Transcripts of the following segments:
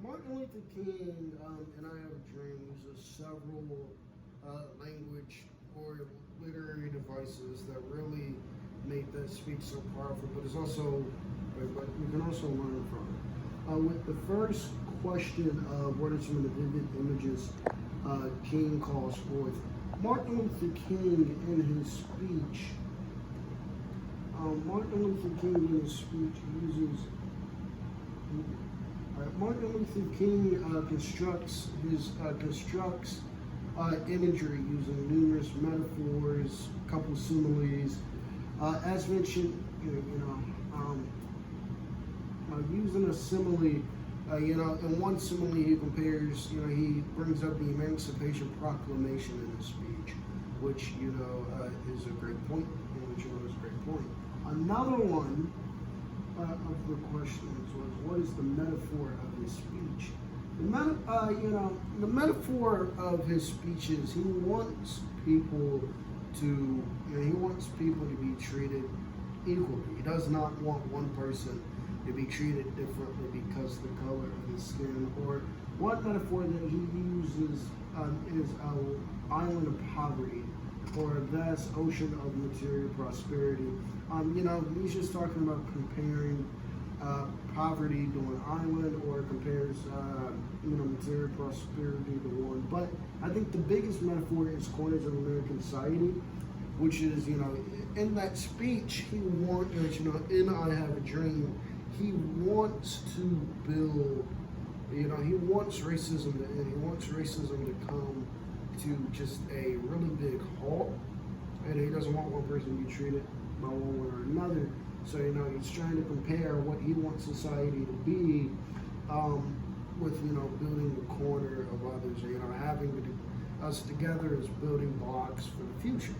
Martin Luther King and I Have a Dream uses several language or literary devices that really make that speech so powerful, but it's also, but we can also learn from it. With the first question of what are some of the vivid images King calls forth, Martin Luther King in his speech, Martin Luther King in his speech uses Martin Luther King constructs imagery using numerous metaphors, a couple similes. As mentioned, using a simile, in one simile he compares, he brings up the Emancipation Proclamation in his speech, which, is a great point, is a great point. Another one of the questions was, what is the metaphor of his speech? The metaphor of his speech is he wants people to be treated equally. He does not want one person to be treated differently because of the color of his skin. Or one metaphor that he uses is an island of poverty, or a vast ocean of material prosperity. He's just talking about comparing poverty to an island, or compares, material prosperity to one. But I think the biggest metaphor is Corners of American Society, which is, in that speech, he wants, in I Have a Dream, he wants to build, he wants racism to end. He wants racism to come to just a really big halt, and he doesn't want one person to be treated by one way or another. So he's trying to compare what he wants society to be with building the corner of others, having us together as building blocks for the future.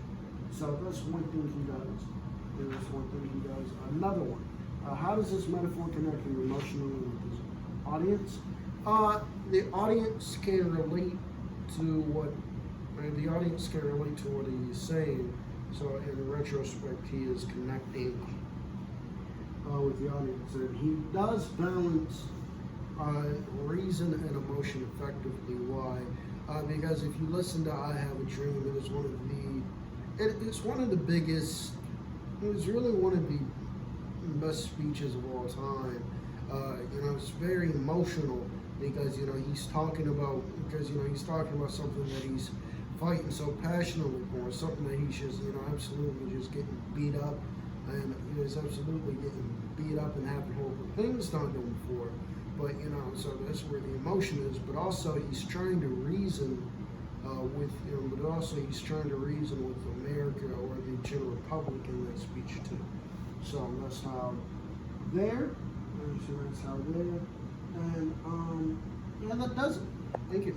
So that's one thing he does. Another one. How does this metaphor connect you emotionally with his audience? The audience can relate to what he's saying. So in retrospect, he is connecting with the audience, and he does balance reason and emotion effectively. Why? Because if you listen to "I Have a Dream," it is it's really one of the best speeches of all time. It's very emotional because he's talking about something that he's fighting so passionately for, something that he's just absolutely just getting beat up, and he's absolutely getting beat up and having horrible things done to him for. But so that's where the emotion is. But also he's trying to reason he's trying to reason with America or the general public in that speech too. So that's how there. And that does it. Thank you.